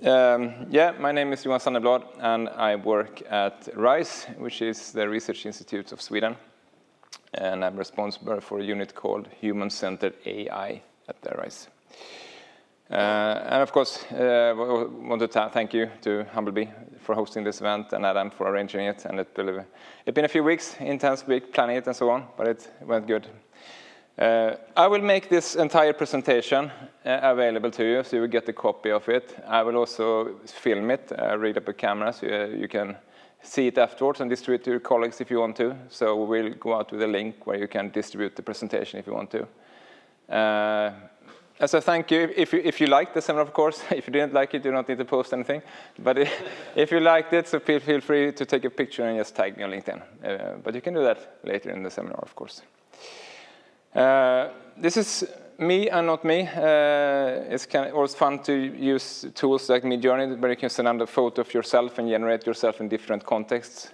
My name is Johan Sanneblad, and I work at RISE, which is the Research Institute of Sweden. And I'm responsible for a unit called Human-Centered AI at the RISE. And of course, I want to thank you to Humblebee for hosting this event and Adam for arranging it. And it's been a few weeks, intense week, planning it and so on, but it went good. I will make this entire presentation available to you, so you will get a copy of it. I will also film it, read up a camera, so you can see it afterwards and distribute it to your colleagues if you want to. So we'll go out with a link where you can distribute the presentation if you want to. As a thank you, if you liked the seminar, of course. If you didn't like it, you don't need to post anything. But if you liked it, so feel free to take a picture and just tag me on LinkedIn. But you can do that later in the seminar, of course. This is me and not me. It's always fun to use tools like Midjourney, where you can send out a photo of yourself and generate yourself in different contexts.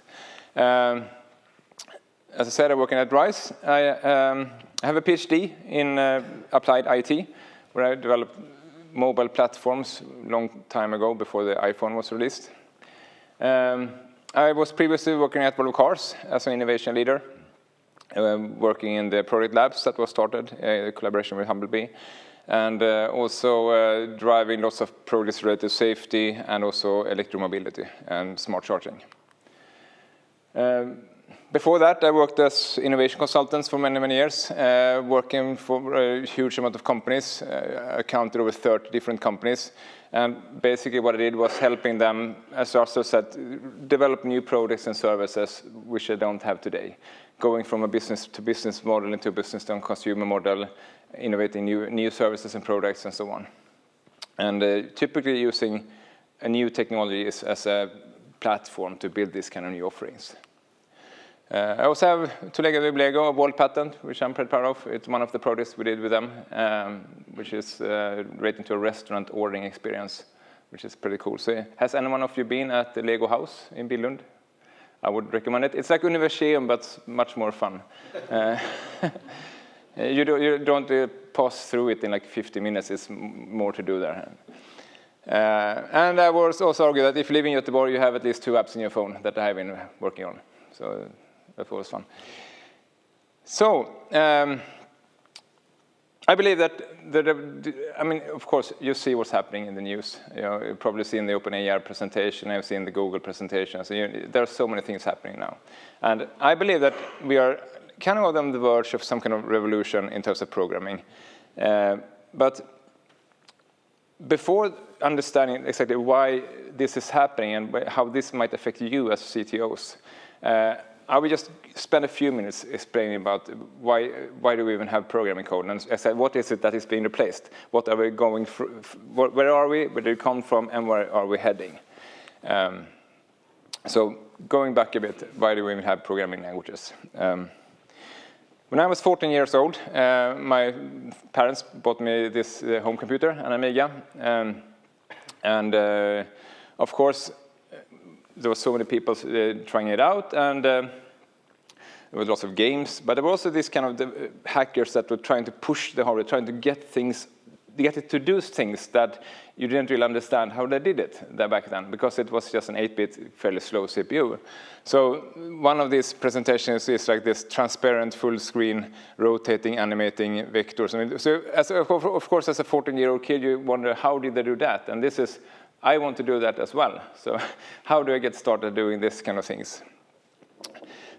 As I said, I'm working at RISE. I have a PhD in applied IT, where I developed mobile platforms a long time ago, before the iPhone was released. I was previously working at Volvo Cars as an innovation leader. Working in the product labs that was started in collaboration with Humblebee, and also driving lots of projects related to safety and also electromobility and smart charging. Before that, I worked as innovation consultants for many, many years, working for a huge amount of companies. I counted over 30 different companies. And basically what I did was helping them, as Arthur said, develop new products and services which they don't have today. Going from a business-to-business model into a business-to-consumer model, innovating new services and products and so on. And typically using a new technology as a platform to build these kind of new offerings. I also have, together with Lego, a wall patent, which I'm pretty proud of. It's one of the projects we did with them, which is relating to a restaurant ordering experience, which is pretty cool. So has anyone of you been at the Lego house in Billund? I would recommend it. It's like Universium, but much more fun. You don't pass through it in like 50 minutes. It's more to do there. And I was also argue that if you live in Göteborg, you have at least 2 apps in your phone that I have been working on. So that was fun. So I believe that, I mean, of course, you see what's happening in the news. You've probably seen the OpenAI presentation, I've seen the Google presentation. So there are so many things happening now. And I believe that we are kind of on the verge of some kind of revolution in terms of programming. But before understanding exactly why this is happening and how this might affect you as CTOs, I will just spend a few minutes explaining about why do we even have programming code, and I said, what is it that is being replaced? What are we going through? Where are we? Where do we come from? And where are we heading? So going back a bit, why do we even have programming languages? When I was 14 years old, my parents bought me this home computer, an Amiga, and of course, there were so many people trying it out, and there were lots of games, but there were also these kind of hackers that were trying to push the hardware, trying to get it to do things that you didn't really understand how they did it back then, because it was just an 8-bit, fairly slow CPU. So one of these presentations is like this transparent, full screen, rotating, animating vectors. I mean, so of course, as a 14-year-old kid, you wonder, how did they do that? And this is, I want to do that as well. So how do I get started doing this kind of things?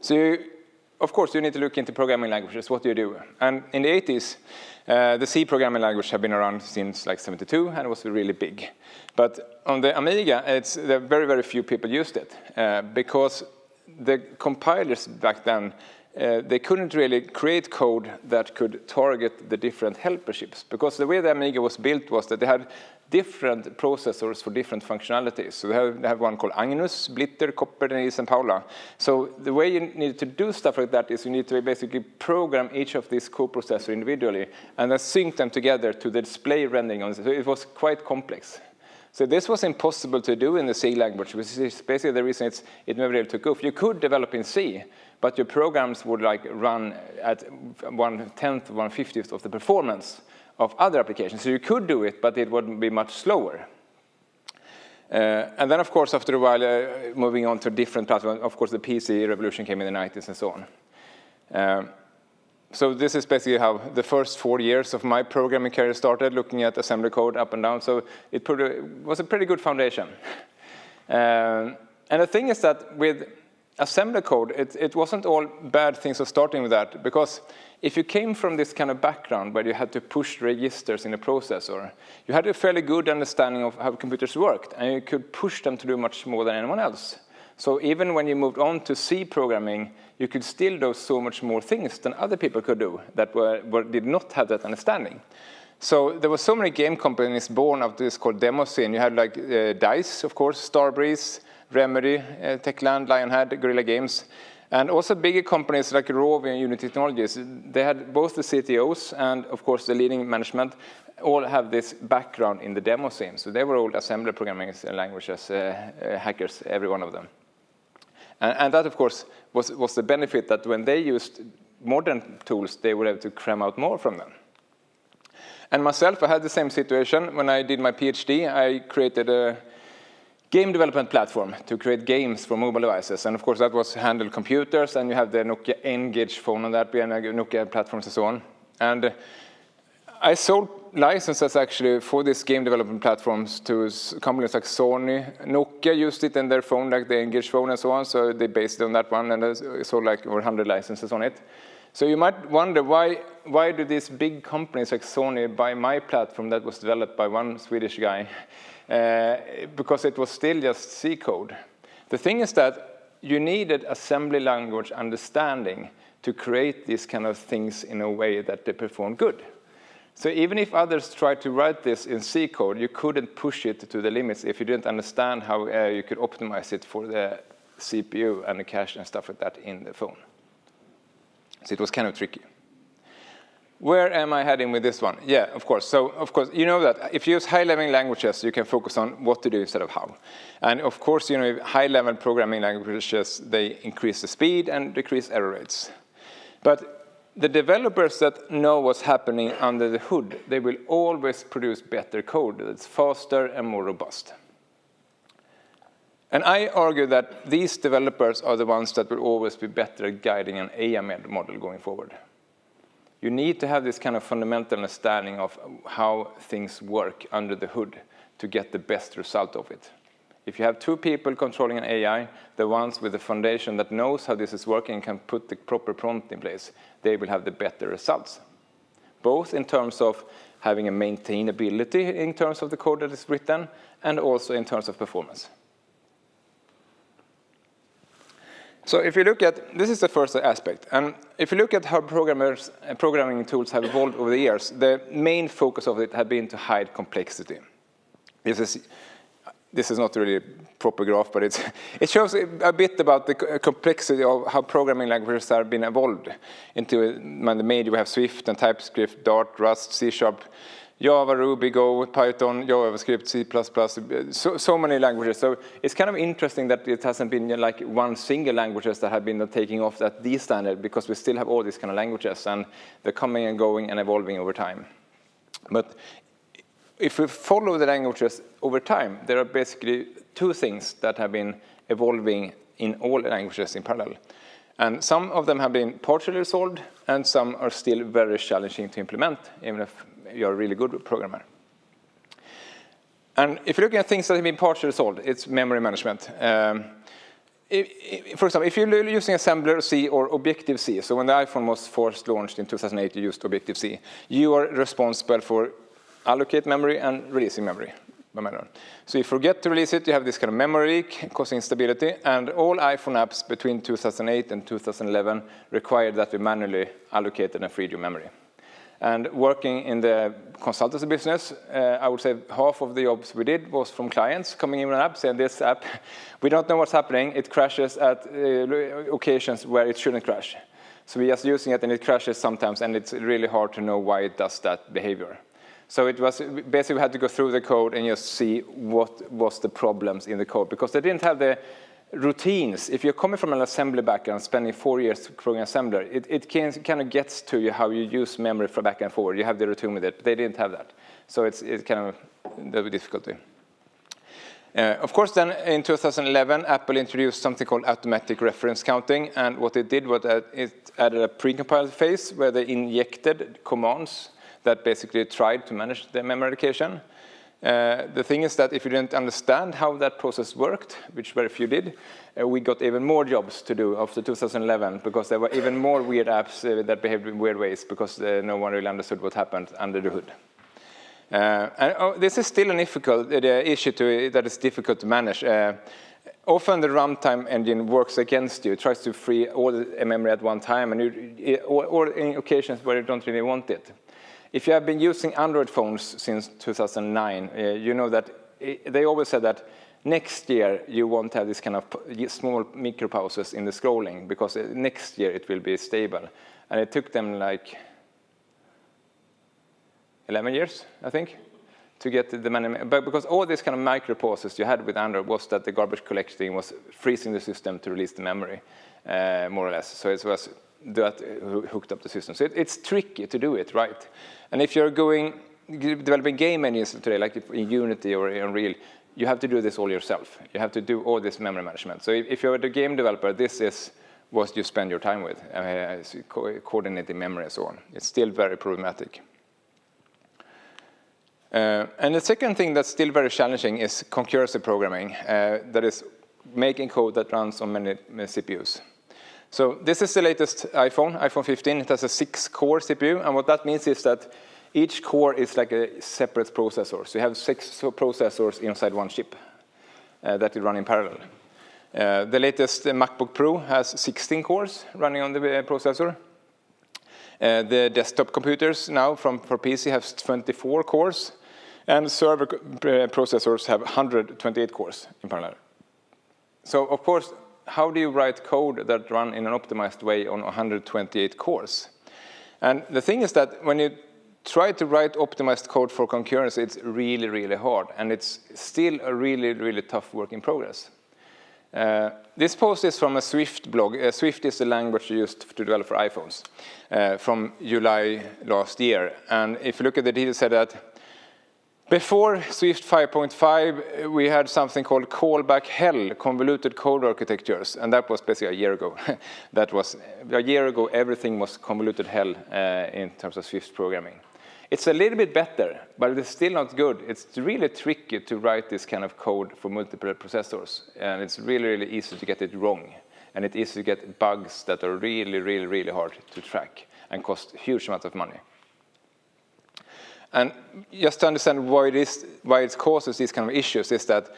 So of course, you need to look into programming languages. What do you do? And in the 80s, the C programming language had been around since like 72, and it was really big. But on the Amiga, there are very, very few people used it, because the compilers back then, they couldn't really create code that could target the different helper chips, because the way the Amiga was built was that they had different processors for different functionalities. So they have one called Agnus, Blitter, Copper, Denise, and Paula. So the way you need to do stuff like that is you need to basically program each of these coprocessors individually and then sync them together to the display rendering on it. So it was quite complex. So this was impossible to do in the C language, which is basically the reason it never really took off. You could develop in C, but your programs would like run at 1/10, 1/50th of the performance of other applications. So you could do it, but it would be much slower. And then, of course, after a while, moving on to different platforms, of course, the PC revolution came in the 90s and so on. So this is basically how the first 4 years of my programming career started, looking at assembly code up and down. So it was a pretty good foundation. And the thing is that with assembly code, it wasn't all bad things of starting with that, because if you came from this kind of background where you had to push registers in a processor, you had a fairly good understanding of how computers worked, and you could push them to do much more than anyone else. So even when you moved on to C programming, you could still do so much more things than other people could do that did not have that understanding. So there were so many game companies born out of this called demo scene. You had like DICE, of course, Starbreeze, Remedy, Techland, Lionhead, Guerrilla Games, and also bigger companies like Rovi and Unity Technologies. They had both the CTOs and, of course, the leading management all have this background in the demo scene. So they were all assembly programming languages, hackers, every one of them. And that, of course, was the benefit that when they used modern tools, they were able to cram out more from them. And myself, I had the same situation. When I did my PhD, I created a game development platform to create games for mobile devices. And of course, that was handheld computers, and you have the Nokia N-Gage phone on that, and Nokia platforms and so on. And I sold licenses actually for these game development platforms to companies like Sony. Nokia used it in their phone, like the N-Gage phone and so on, so they based it on that one, and they sold like over 100 licenses on it. So you might wonder, why do these big companies like Sony buy my platform that was developed by one Swedish guy? Because it was still just C code. The thing is that you needed assembly language understanding to create these kind of things in a way that they perform good. So even if others tried to write this in C code, you couldn't push it to the limits if you didn't understand how you could optimize it for the CPU and the cache and stuff like that in the phone. So it was kind of tricky. Where am I heading with this one? Yeah, of course. So, of course, you know that if you use high-level languages, you can focus on what to do instead of how. And, of course, you know, high-level programming languages, they increase the speed and decrease error rates. But the developers that know what's happening under the hood, they will always produce better code that's faster and more robust. And I argue that these developers are the ones that will always be better at guiding an AI model going forward. You need to have this kind of fundamental understanding of how things work under the hood to get the best result of it. If you have two people controlling an AI, the ones with the foundation that knows how this is working and can put the proper prompt in place, they will have the better results. Both in terms of having a maintainability in terms of the code that is written, and also in terms of performance. So if you look at, this is the first aspect, and if you look at how programming tools have evolved over the years, the main focus of it has been to hide complexity. This is not really a proper graph, but it shows a bit about the complexity of how programming languages have been evolved. Into the major, we have Swift and TypeScript, Dart, Rust, C#, Java, Ruby, Go, Python, JavaScript, C++, so many languages. So it's kind of interesting that it hasn't been like one single languages that have been taking off at the standard, because we still have all these kind of languages, and they're coming and going and evolving over time. But if we follow the languages over time, there are basically two things that have been evolving in all languages in parallel. And some of them have been partially resolved, and some are still very challenging to implement, even if you're a really good programmer. And if you're looking at things that have been partially resolved, it's memory management. For example, if you're using Assembler C or Objective-C, so when the iPhone was first launched in 2008, you used Objective-C, you are responsible for allocate memory and releasing memory. So if you forget to release it, you have this kind of memory leak causing instability, and all iPhone apps between 2008 and 2011 required that we manually allocated and freed your memory. And working in the consultancy business, I would say half of the jobs we did was from clients coming in with an app, saying this app, we don't know what's happening, it crashes at occasions where it shouldn't crash. So we're just using it and it crashes sometimes, and it's really hard to know why it does that behavior. So it was basically we had to go through the code and just see what was the problems in the code, because they didn't have the routines. If you're coming from an assembly background, spending 4 years programming assembler, it kind of gets to you how you use memory for back and forward. You have the routine with it, but they didn't have that. So it's kind of the difficulty. Of course, then in 2011, Apple introduced something called automatic reference counting, and what it did was that it added a precompiled phase where they injected commands that basically tried to manage the memory allocation. The thing is that if you didn't understand how that process worked, which very few did, we got even more jobs to do after 2011 because there were even more weird apps that behaved in weird ways because no one really understood what happened under the hood. This is still an difficult issue that is difficult to manage. Often the runtime engine works against you. It tries to free all the memory at one time, and or in occasions where you don't really want it. If you have been using Android phones since 2009, you know that they always said that next year you won't have this kind of small micro pauses in the scrolling because next year it will be stable. And it took them like 11 years, I think, to get the many. But because all these kind of micro pauses you had with Android was that the garbage collecting was freezing the system to release the memory, more or less. So it was that hooked up the system. So it's tricky to do it right. And if you're developing game engines today, like in Unity or in Unreal, you have to do this all yourself. You have to do all this memory management. So if you're the game developer, this is what you spend your time with, coordinating memory and so on. It's still very problematic. And the second thing that's still very challenging is concurrency programming, that is making code that runs on many CPUs. So this is the latest iPhone 15. It has a 6-core CPU, and what that means is that each core is like a separate processor. So you have 6 processors inside one chip that you run in parallel. The latest MacBook Pro has 16 cores running on the processor. The desktop computers now for PC have 24 cores, and server processors have 128 cores in parallel. So, of course, how do you write code that run in an optimized way on 128 cores? And the thing is that when you try to write optimized code for concurrency, it's really, really hard, and it's still a really, really tough work in progress. This post is from a Swift blog. Swift is the language used to develop for iPhones from July last year. And if you look at the details, said that before Swift 5.5, we had something called callback hell, convoluted code architectures, and that was basically a year ago. That was a year ago. Everything was convoluted hell in terms of Swift programming. It's a little bit better, but it's still not good. It's really tricky to write this kind of code for multiple processors, and it's really, really easy to get it wrong. And it's easy to get bugs that are really, really, really hard to track and cost huge amounts of money. And just to understand why it causes these kind of issues is that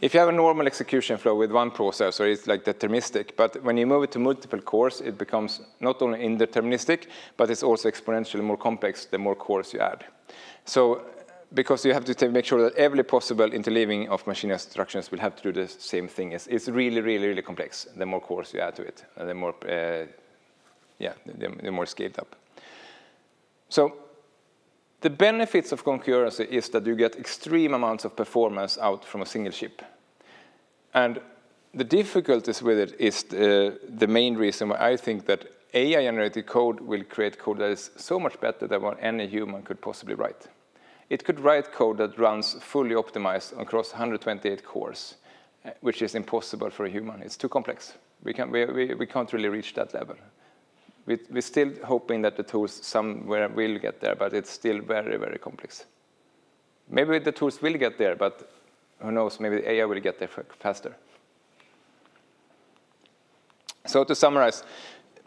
if you have a normal execution flow with one processor, it's like deterministic. But when you move it to multiple cores, it becomes not only indeterministic, but it's also exponentially more complex the more cores you add. So because you have to make sure that every possible interleaving of machine instructions will have to do the same thing. It's really, really, really complex the more cores you add to it, and the more, the more scaled up. So the benefits of concurrency is that you get extreme amounts of performance out from a single chip. And the difficulties with it is the main reason why I think that AI-generated code will create code that is so much better than what any human could possibly write. It could write code that runs fully optimized across 128 cores, which is impossible for a human. It's too complex. We can't really reach that level. We're still hoping that the tools somewhere will get there, but it's still very, very complex. Maybe the tools will get there, but who knows, maybe the AI will get there faster. So to summarize,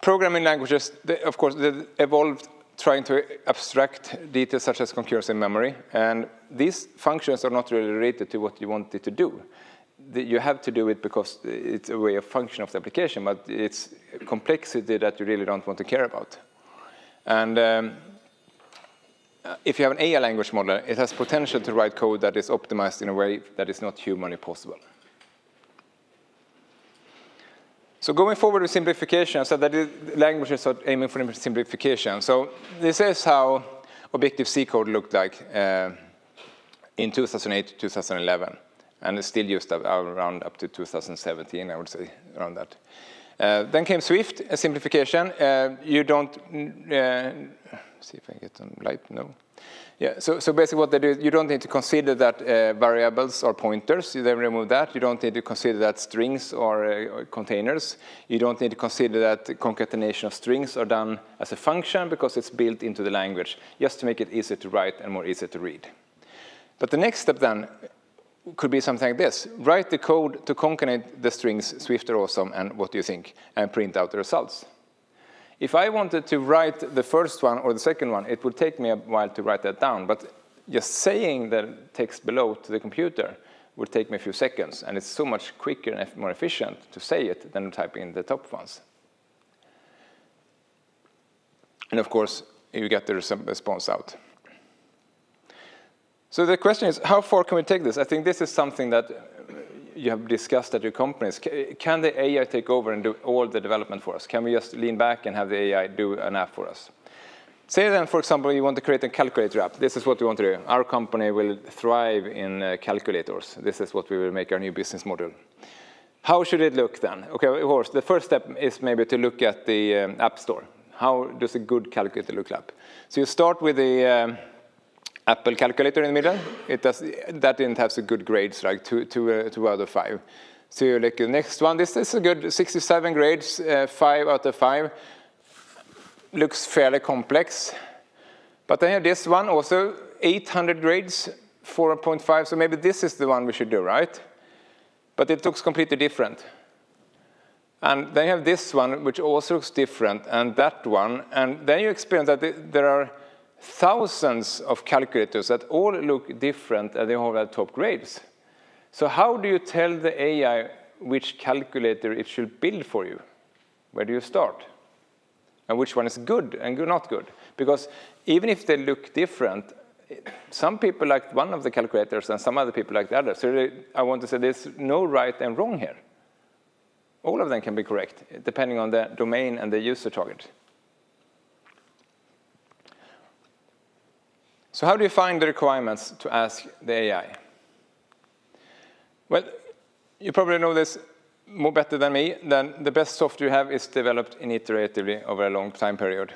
programming languages, of course, they evolved trying to abstract details such as concurrency and memory, and these functions are not really related to what you want it to do. You have to do it because it's a way of function of the application, but it's complexity that you really don't want to care about. And if you have an AI language model, it has potential to write code that is optimized in a way that is not humanly possible. So going forward with simplification, so that languages are aiming for simplification. So this is how Objective-C code looked like in 2008 to 2011. And it's still used around up to 2017, I would say, around that. Then came Swift, a simplification. You don't, see if I get on light, no. Yeah, so basically what they do, you don't need to consider that variables or pointers, you then remove that. You don't need to consider that strings or containers. You don't need to consider that concatenation of strings are done as a function because it's built into the language, just to make it easier to write and more easier to read. But the next step then could be something like this. Write the code to concatenate the strings, Swift are awesome, and what do you think? And print out the results. If I wanted to write the first one or the second one, it would take me a while to write that down. But just saying the text below to the computer would take me a few seconds. And it's so much quicker and more efficient to say it than to type in the top ones. And of course, you get the response out. So the question is, how far can we take this? I think this is something that you have discussed at your companies. Can the AI take over and do all the development for us? Can we just lean back and have the AI do an app for us? Say then, for example, you want to create a calculator app. This is what we want to do. Our company will thrive in calculators. This is what we will make our new business model. How should it look then? Okay, of course, the first step is maybe to look at the App Store. How does a good calculator look like? So you start with the Apple calculator in the middle. That didn't have so good grades, like 2 out of 5. So you look at the next one. This is a good 67 grades, 5 out of 5. Looks fairly complex. But then you have this one, also 800 grades, 4.5. So maybe this is the one we should do, right? But it looks completely different. And then you have this one, which also looks different, and that one. And then you experience that there are thousands of calculators that all look different and they all have top grades. So how do you tell the AI which calculator it should build for you? Where do you start? And which one is good and not good? Because even if they look different, some people like one of the calculators and some other people like the other. So I want to say there's no right and wrong here. All of them can be correct, depending on the domain and the user target. So how do you find the requirements to ask the AI? Well, you probably know this more better than me. Then the best software you have is developed iteratively over a long time period.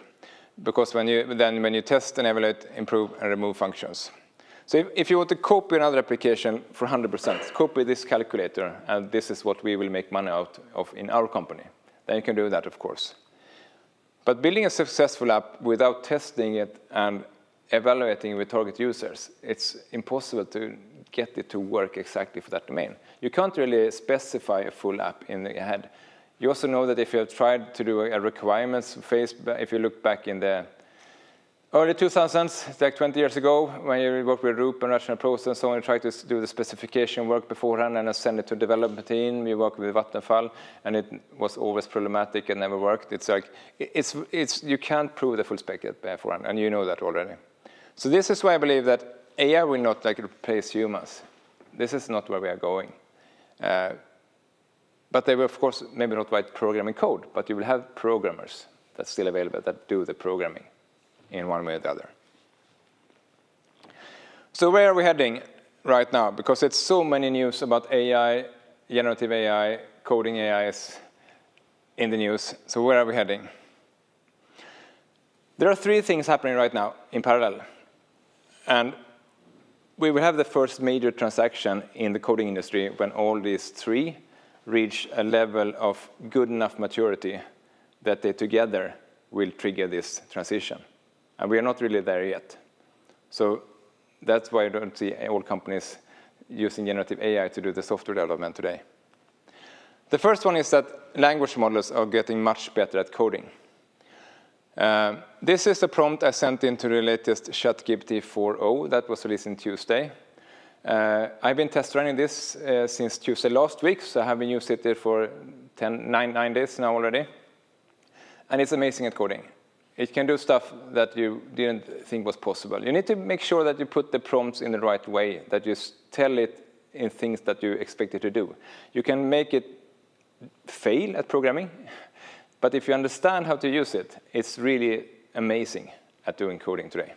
Because when you test and evaluate, improve and remove functions. So if you want to copy another application for 100%, copy this calculator, and this is what we will make money out of in our company, then you can do that, of course. But building a successful app without testing it and evaluating with target users, it's impossible to get it to work exactly for that domain. You can't really specify a full app in the head. You also know that if you have tried to do a requirements phase, if you look back in the early 2000s, like 20 years ago, when you worked with Roop and Rational Process and so on, you tried to do the specification work beforehand and then send it to the development team. You worked with Vattenfall, and it was always problematic and never worked. It's like, you can't prove the full spec beforehand, and you know that already. So this is why I believe that AI will not replace humans. This is not where we are going. But they will, of course, maybe not write programming code, but you will have programmers that's still available that do the programming in one way or the other. So where are we heading right now? Because it's so many news about AI, generative AI, coding AIs in the news. So where are we heading? There are 3 things happening right now in parallel. And we will have the first major transaction in the coding industry when all these 3 reach a level of good enough maturity that they together will trigger this transition. And we are not really there yet. So that's why I don't see all companies using generative AI to do the software development today. The first one is that language models are getting much better at coding. This is a prompt I sent into the latest ChatGPT 4.0 that was released on Tuesday. I've been test running this since Tuesday last week, so I have been using it for 9 days now already. And it's amazing at coding. It can do stuff that you didn't think was possible. You need to make sure that you put the prompts in the right way, that you tell it in things that you expect it to do. You can make it fail at programming, but if you understand how to use it, it's really amazing at doing coding today.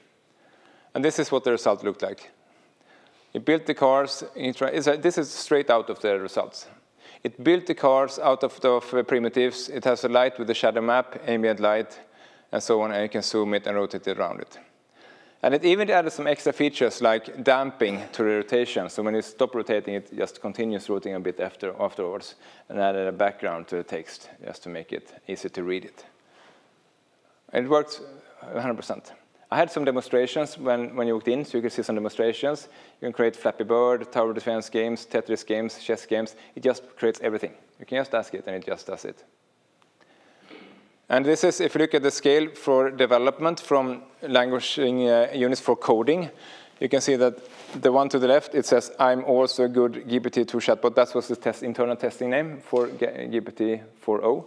And this is what the result looked like. You built the cars. This is straight out of the results. It built the cars out of primitives. It has a light with a shadow map, ambient light, and so on, and you can zoom it and rotate it around it. And it even added some extra features like damping to the rotation. So when you stop rotating, it just continues rotating a bit afterwards, and added a background to the text just to make it easy to read it. And it works 100%. I had some demonstrations when you walked in, so you can see some demonstrations. You can create Flappy Bird, tower defense games, Tetris games, chess games. It just creates everything. You can just ask it, and it just does it. And this is, if you look at the scale for development from languaging units for coding, you can see that the one to the left, it says, I'm also a good GPT-2 chatbot. That was the internal testing name for GPT-4o.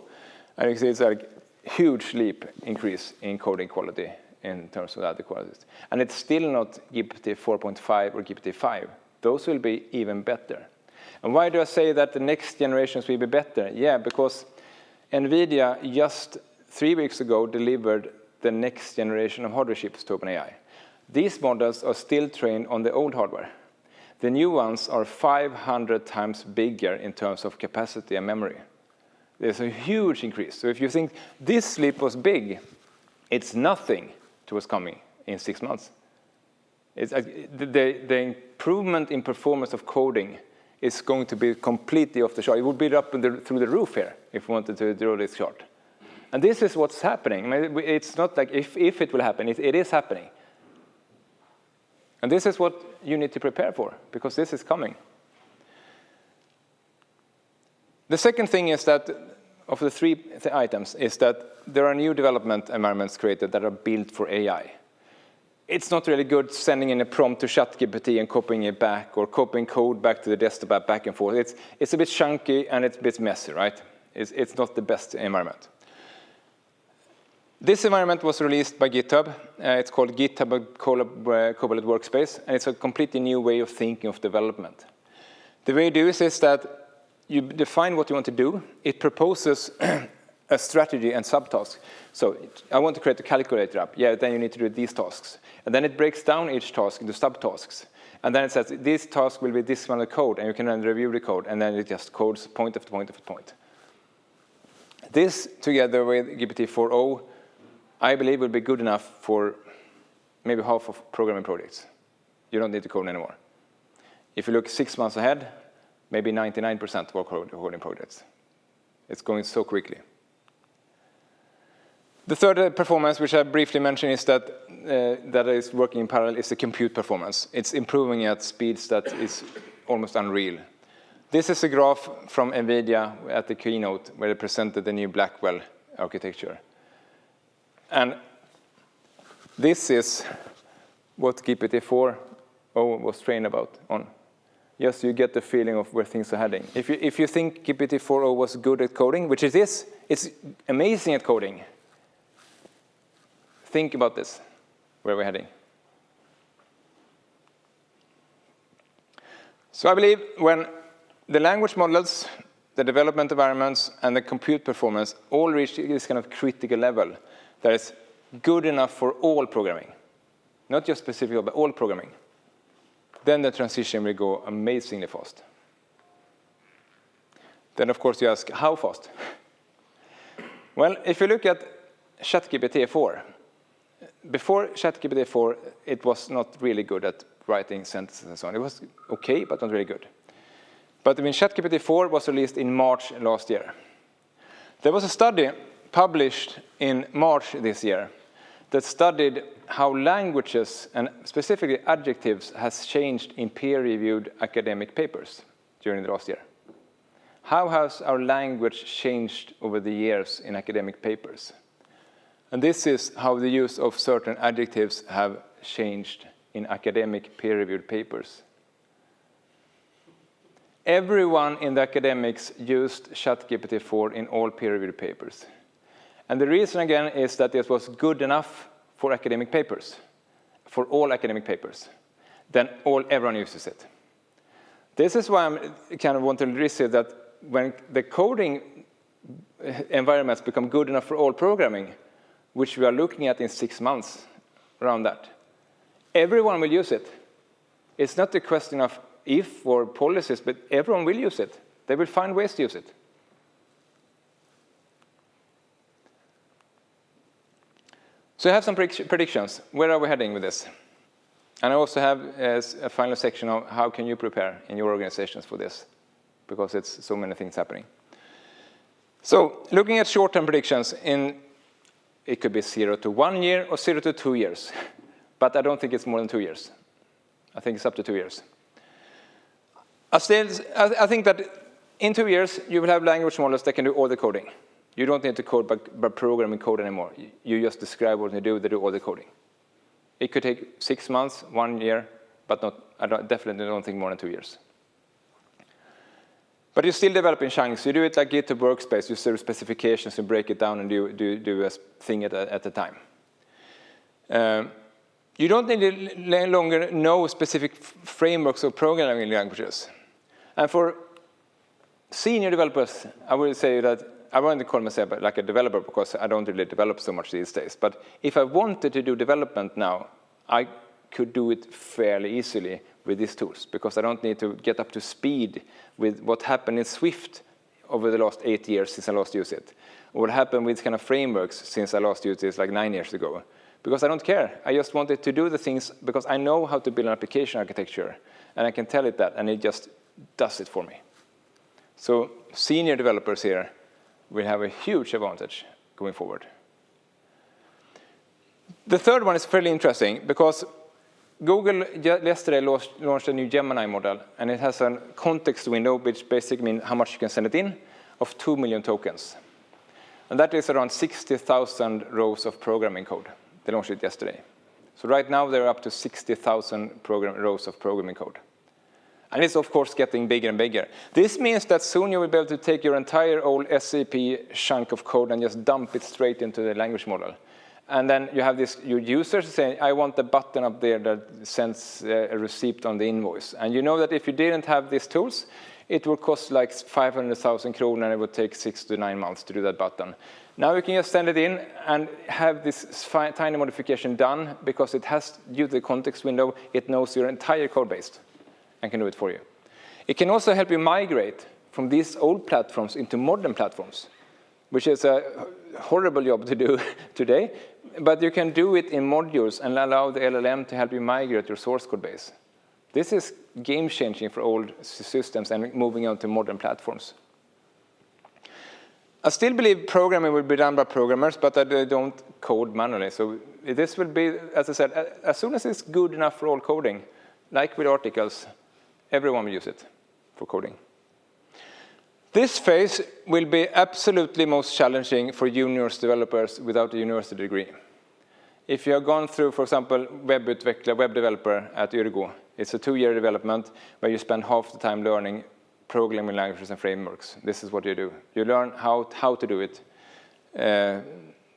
And you can see it's a huge leap increase in coding quality in terms of other qualities. And it's still not GPT 4.5 or GPT 5. Those will be even better. And why do I say that the next generations will be better? Yeah, because NVIDIA just 3 weeks ago delivered the next generation of hardware chips to OpenAI. These models are still trained on the old hardware. The new ones are 500 times bigger in terms of capacity and memory. There's a huge increase. So if you think this leap was big, it's nothing to what's coming in 6 months. It's, the improvement in performance of coding is going to be completely off the chart. It would be up through the roof here if we wanted to draw this chart. And this is what's happening. I mean, it's not like if it will happen, it is happening. And this is what you need to prepare for, because this is coming. The second thing is that, of the three items, is that there are new development environments created that are built for AI. It's not really good sending in a prompt to ChatGPT and copying it back, or copying code back to the desktop app back and forth. It's a bit chunky and it's a bit messy, right? It's not the best environment. This environment was released by GitHub. It's called GitHub Copilot Workspace, and it's a completely new way of thinking of development. The way you do this is that you define what you want to do. It proposes a strategy and subtasks. So I want to create a calculator app. Yeah, then you need to do these tasks. And then it breaks down each task into subtasks. And then it says, this task will be this amount of code, and you can then review the code, and then it just codes point after point after point. This, together with GPT-4o, I believe will be good enough for maybe half of programming projects. You don't need to code anymore. If you look 6 months ahead, maybe 99% of our coding projects. It's going so quickly. The third performance, which I briefly mentioned, is that is working in parallel, is the compute performance. It's improving at speeds that is almost unreal. This is a graph from NVIDIA at the keynote where they presented the new Blackwell architecture. And this is what GPT-4o was trained on. Yes, you get the feeling of where things are heading. If you think GPT-4o was good at coding, which it is, it's amazing at coding. Think about this, where we're heading. So I believe when the language models, the development environments, and the compute performance all reach this kind of critical level that is good enough for all programming, not just specific, but all programming, then the transition will go amazingly fast. Then, of course, you ask, how fast? Well, if you look at ChatGPT-4, before ChatGPT-4, it was not really good at writing sentences and so on. It was okay, but not really good. But when ChatGPT-4 was released in March last year, there was a study published in March this year that studied how languages, and specifically adjectives, has changed in peer-reviewed academic papers during the last year. How has our language changed over the years in academic papers? And this is how the use of certain adjectives have changed in academic peer-reviewed papers. Everyone in the academics used ChatGPT-4 in all peer-reviewed papers. And the reason, again, is that it was good enough for academic papers, for all academic papers. Then everyone uses it. This is why I kind of want to reset that when the coding environments become good enough for all programming, which we are looking at in 6 months, around that, everyone will use it. It's not a question of if or policies, but everyone will use it. They will find ways to use it. So I have some predictions. Where are we heading with this? And I also have a final section of how can you prepare in your organizations for this, because it's so many things happening. So looking at short-term predictions, it could be 0 to 1 year or 0 to 2 years. But I don't think it's more than 2 years. I think it's up to 2 years. I think that in 2 years, you will have language models that can do all the coding. You don't need to code by programming code anymore. You just describe what you do, they do all the coding. It could take 6 months, 1 year, but definitely don't think more than 2 years. But you still develop in chunks. You do it like GitHub Workspace. You serve specifications, you break it down, and do a thing at a time. You don't need to longer know specific frameworks or programming languages. And for senior developers, I would say that I wouldn't call myself like a developer because I don't really develop so much these days. But if I wanted to do development now, I could do it fairly easily with these tools because I don't need to get up to speed with what happened in Swift over the last 8 years since I last used it. Or what happened with kind of frameworks since I last used it like 9 years ago. Because I don't care. I just wanted to do the things because I know how to build an application architecture. And I can tell it that, and it just does it for me. So senior developers here will have a huge advantage going forward. The third one is fairly interesting because Google yesterday launched a new Gemini model, and it has a context window, which basically means how much you can send it in, of 2 million tokens. And that is around 60,000 rows of programming code. They launched it yesterday. So right now, they're up to 60,000 rows of programming code. And it's, of course, getting bigger and bigger. This means that soon you will be able to take your entire old SAP chunk of code and just dump it straight into the language model. And then you have your users saying, I want the button up there that sends a receipt on the invoice. And you know that if you didn't have these tools, it would cost like 500,000 kronor, and it would take 6 to 9 months to do that button. Now you can just send it in and have this tiny modification done because it has, due to the context window, it knows your entire code base and can do it for you. It can also help you migrate from these old platforms into modern platforms, which is a horrible job to do today, but you can do it in modules and allow the LLM to help you migrate your source code base. This is game-changing for old systems and moving on to modern platforms. I still believe programming will be done by programmers, but they don't code manually. So this will be, as I said, as soon as it's good enough for all coding, like with articles, everyone will use it for coding. This phase will be absolutely most challenging for junior developers without a university degree. If you have gone through, for example, web developer at Yrgo, it's a 2-year development where you spend half the time learning programming languages and frameworks. This is what you do. You learn how to do it,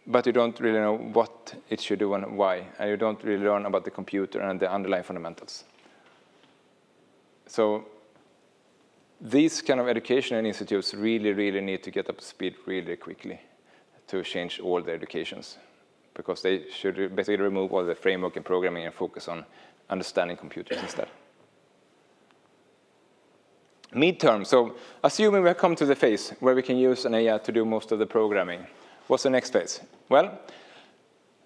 but you don't really know what it should do and why. And you don't really learn about the computer and the underlying fundamentals. So these kind of educational institutes really need to get up to speed really quickly to change all their educations, because they should basically remove all the framework and programming and focus on understanding computers instead. Midterm, so assuming we have come to the phase where we can use an AI to do most of the programming, what's the next phase? Well,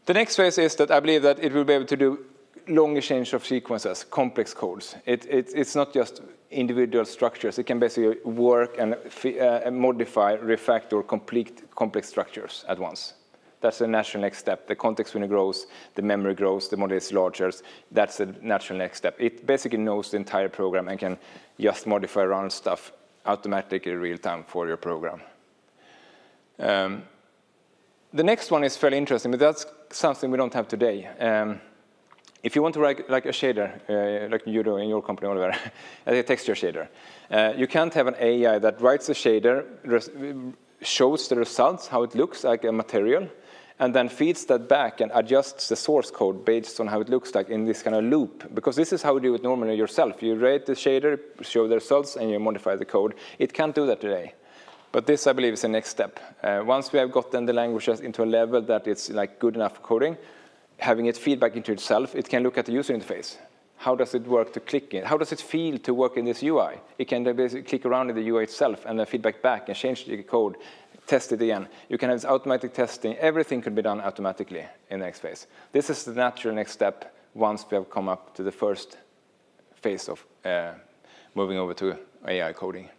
the next phase is that I believe that it will be able to do longer change of sequences, complex codes. It's not just individual structures. It can basically work and modify, refactor, complete complex structures at once. That's the natural next step. The context window grows, the memory grows, the model is larger. That's the natural next step. It basically knows the entire program and can just modify around stuff automatically in real time for your program. The next one is fairly interesting, but that's something we don't have today. If you want to write like a shader, like you do in your company, Oliver, a texture shader, you can't have an AI that writes a shader, shows the results, how it looks like a material, and then feeds that back and adjusts the source code based on how it looks like in this kind of loop. Because this is how you do it normally yourself. You write the shader, show the results, and you modify the code. It can't do that today. But this, I believe, is the next step. Once we have gotten the languages into a level that it's like good enough for coding, having it feedback into itself, it can look at the user interface. How does it work to click in? How does it feel to work in this UI? It can basically click around in the UI itself and then feedback back and change the code, test it again. You can have this automatic testing. Everything could be done automatically in the next phase. This is the natural next step once we have come up to the first phase of moving over to AI coding.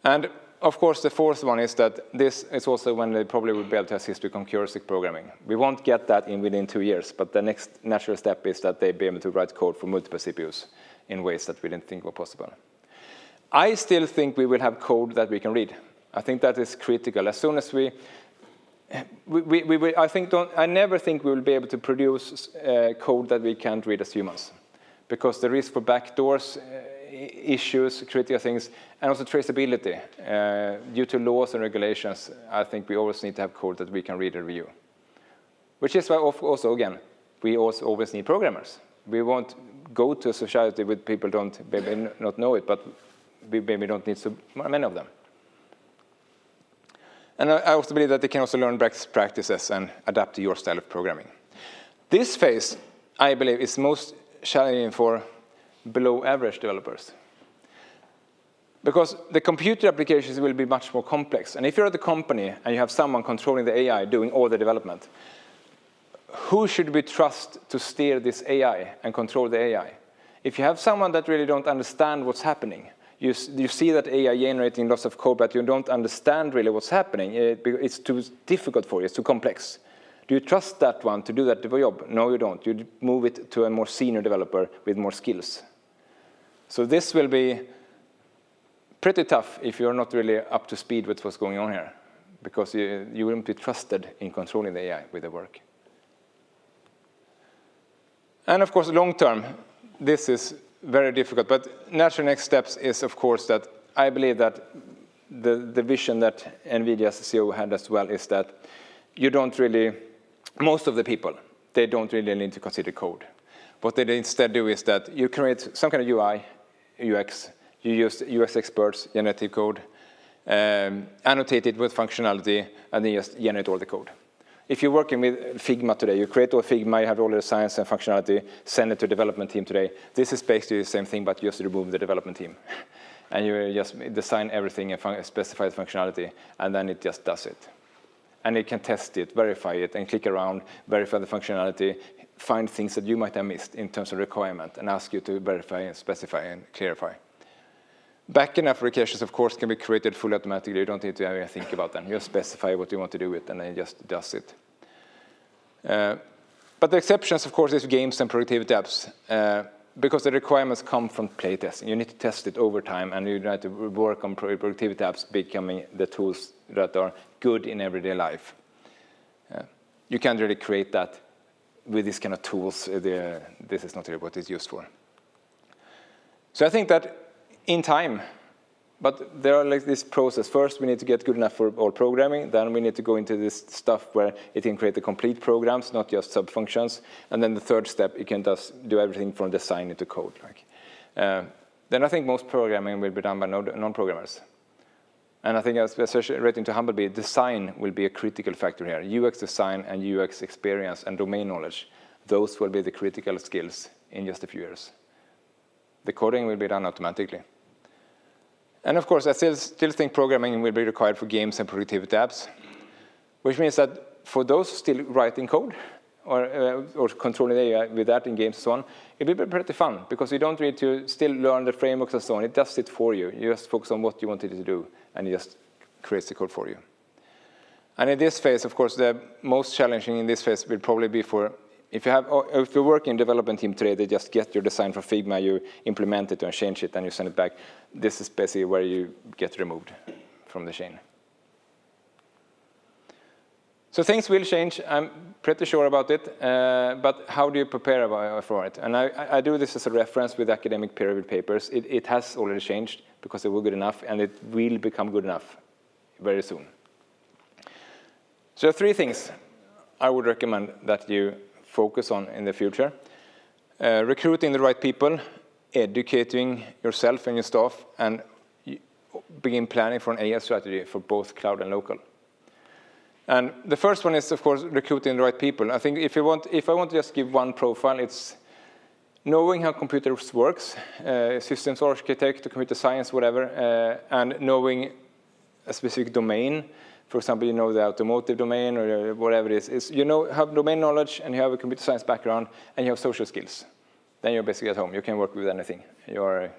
And of course, the fourth one is that this is also when they probably will be able to assist with concurrency programming. We won't get that within 2 years, but the next natural step is that they be able to write code for multiple CPUs in ways that we didn't think were possible. I still think we will have code that we can read. I think that is critical. As soon as I never think we will be able to produce code that we can't read as humans, because the risk for backdoors, issues, critical things, and also traceability. Due to laws and regulations, I think we always need to have code that we can read and review. Which is why also, again, we also always need programmers. We won't go to a society with people maybe not know it, but we maybe don't need so many of them. And I also believe that they can also learn best practices and adapt to your style of programming. This phase, I believe, is most challenging for below average developers. Because the computer applications will be much more complex. And if you're at the company and you have someone controlling the AI, doing all the development, who should we trust to steer this AI and control the AI? If you have someone that really don't understand what's happening, you see that AI generating lots of code, but you don't understand really what's happening. It's too difficult for you, it's too complex. Do you trust that one to do that job? No, you don't. You move it to a more senior developer with more skills. So this will be pretty tough if you're not really up to speed with what's going on here, because you wouldn't be trusted in controlling the AI with the work. And of course, long term, this is very difficult, but natural next steps is, of course, that I believe that the vision that NVIDIA's CEO had as well is that you don't really, most of the people, they don't really need to consider code. What they instead do is that you create some kind of UI, UX, you use UX experts, generative code, annotate it with functionality, and then just generate all the code. If you're working with Figma today, you create all Figma, you have all the science and functionality, send it to development team today. This is basically the same thing, but you just remove the development team. And you just design everything and specify the functionality, and then it just does it. And it can test it, verify it, and click around, verify the functionality, find things that you might have missed in terms of requirement, and ask you to verify and specify and clarify. Backend applications, of course, can be created fully automatically. You don't need to even think about them. You just specify what you want to do with it, and then it just does it. But the exceptions, of course, is games and productivity apps, because the requirements come from playtesting. You need to test it over time, and you need to work on productivity apps becoming the tools that are good in everyday life. You can't really create that with these kind of tools. This is not really what it's used for. So I think that in time, but there are like this process. First, we need to get good enough for all programming. Then we need to go into this stuff where it can create the complete programs, not just sub-functions. And then the third step, it can just do everything from design into code. Then I think most programming will be done by non-programmers. And I think, especially relating to Humblebee, design will be a critical factor here. UX design and UX experience and domain knowledge, those will be the critical skills in just a few years. The coding will be done automatically. And of course, I still think programming will be required for games and productivity apps, which means that for those still writing code or controlling the AI with that in games and so on, it will be pretty fun, because you don't need to still learn the frameworks and so on. It does it for you. You just focus on what you want it to do, and it just creates the code for you. And in this phase, of course, the most challenging in this phase will probably be for, if you work in development team today, they just get your design from Figma, you implement it and change it, and you send it back. This is basically where you get removed from the chain. So things will change. I'm pretty sure about it. But how do you prepare for it? And I do this as a reference with academic peer-reviewed papers. It has already changed because they were good enough, and it will become good enough very soon. So 3 things I would recommend that you focus on in the future. Recruiting the right people, educating yourself and your staff, and begin planning for an AI strategy for both cloud and local. And the first one is, of course, recruiting the right people. I think if I want to just give one profile, it's knowing how computers works, systems architect, computer science, whatever, and knowing a specific domain. For example, you know the automotive domain or whatever it is. You know, have domain knowledge and you have a computer science background and you have social skills. Then you're basically at home. You can work with anything. You're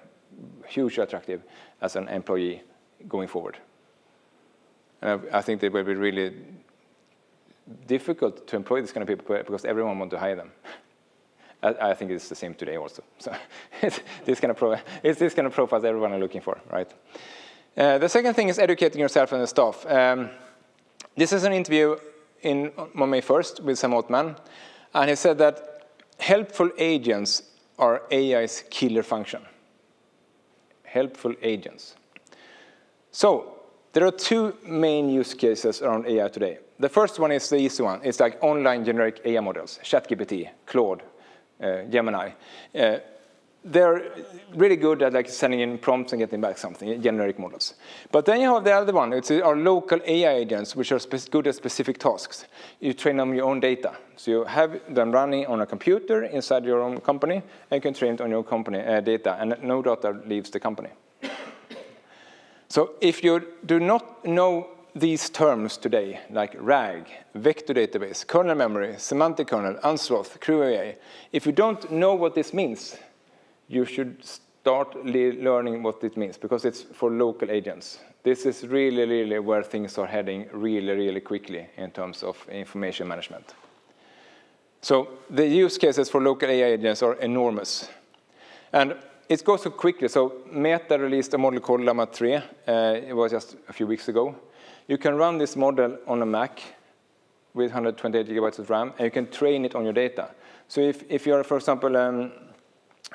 hugely attractive as an employee going forward. And I think it will be really difficult to employ this kind of people because everyone wants to hire them. I think it's the same today also. So it's this kind of profiles everyone is looking for, right? The second thing is educating yourself and the staff. This is an interview on May 1st with Sam Altman, and he said that helpful agents are AI's killer function. Helpful agents. So there are two main use cases around AI today. The first one is the easy one. It's like online generic AI models, ChatGPT, Claude, Gemini. They're really good at like sending in prompts and getting back something, generic models. But then you have the other one. It's our local AI agents, which are good at specific tasks. You train them on your own data. So you have them running on a computer inside your own company, and you can train it on your company data, and no data leaves the company. So if you do not know these terms today, like RAG, vector database, kernel memory, semantic kernel, unsloth, crew AI, if you don't know what this means, you should start learning what it means, because it's for local agents. This is really, really where things are heading really, really quickly in terms of information management. So the use cases for local AI agents are enormous. And it goes so quickly. So Meta released a model called Llama 3. It was just a few weeks ago. You can run this model on a Mac with 128 gigabytes of RAM, and you can train it on your data. So if you're, for example,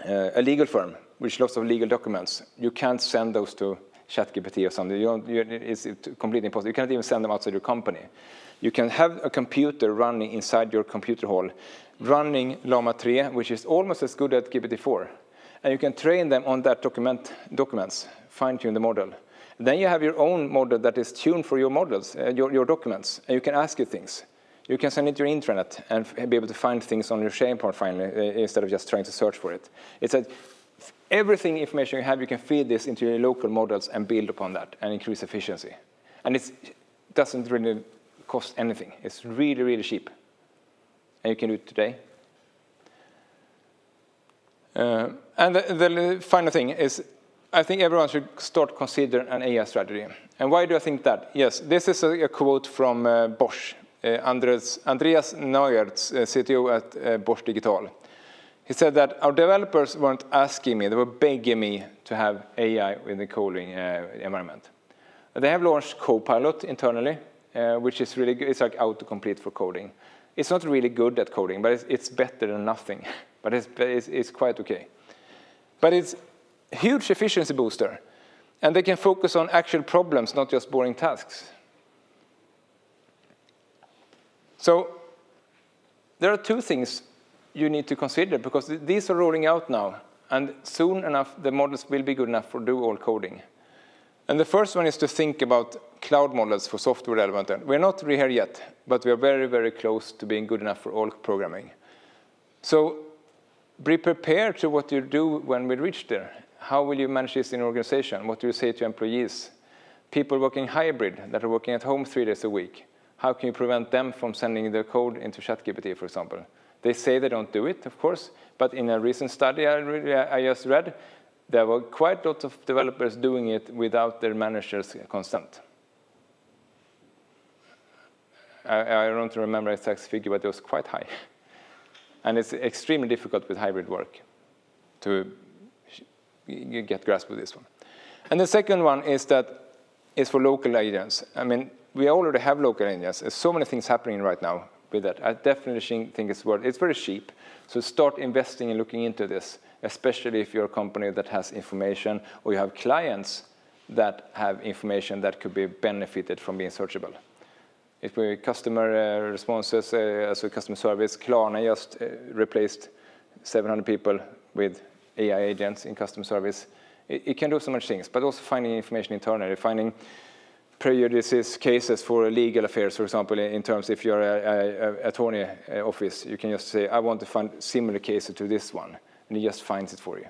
a legal firm with lots of legal documents, you can't send those to ChatGPT or something. It's completely impossible. You can't even send them outside your company. You can have a computer running inside your computer hall, running Llama 3, which is almost as good as GPT-4. And you can train them on that documents, fine-tune the model. Then you have your own model that is tuned for your models, your documents, and you can ask it things. You can send it to your intranet and be able to find things on your SharePoint finally, instead of just trying to search for it. It's that everything information you have, you can feed this into your local models and build upon that and increase efficiency. And it doesn't really cost anything. It's really, really cheap. And you can do it today. And the final thing is, I think everyone should start considering an AI strategy. And why do I think that? Yes, this is a quote from Bosch. Andreas Neuertz, CTO at Bosch Digital. He said that our developers weren't asking me, they were begging me to have AI in the coding environment. They have launched Copilot internally, which is really good. It's like autocomplete for coding. It's not really good at coding, but it's better than nothing. But it's quite okay. But it's a huge efficiency booster. And they can focus on actual problems, not just boring tasks. So there are two things you need to consider, because these are rolling out now. And soon enough, the models will be good enough for do all coding. And the first one is to think about cloud models for software development. We're not here yet, but we are very, very close to being good enough for all programming. So be prepared to what you do when we reach there. How will you manage this in an organization? What do you say to employees? People working hybrid that are working at home 3 days a week. How can you prevent them from sending their code into ChatGPT, for example? They say they don't do it, of course, but in a recent study I just read, there were quite a lot of developers doing it without their manager's consent. I don't remember the exact figure, but it was quite high. And it's extremely difficult with hybrid work to get grasp of this one. And the second one is for local agents. I mean, we already have local agents. There's so many things happening right now with that. I definitely think it's worth it. It's very cheap. So start investing and looking into this, especially if you're a company that has information or you have clients that have information that could be benefited from being searchable. If we customer responses, as a customer service, Klarna just replaced 700 people with AI agents in customer service. It can do so much things, but also finding information internally, finding prejudices cases for legal affairs, for example, in terms if you're an attorney office, you can just say, I want to find similar cases to this one. and it just finds it for you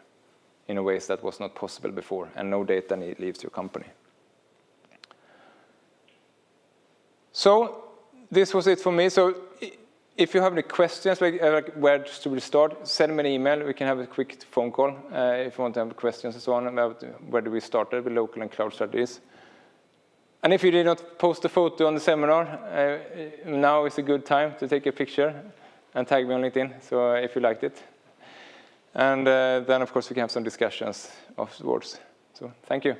in a ways that was not possible before, and no data leaves your company. So this was it for me. So if you have any questions, like where should we start, send me an email. We can have a quick phone call if you want to have questions and so on about where do we started with local and cloud strategies. And if you did not post a photo on the seminar, now is a good time to take a picture and tag me on LinkedIn, so if you liked it. And then, of course, we can have some discussions afterwards. So thank you.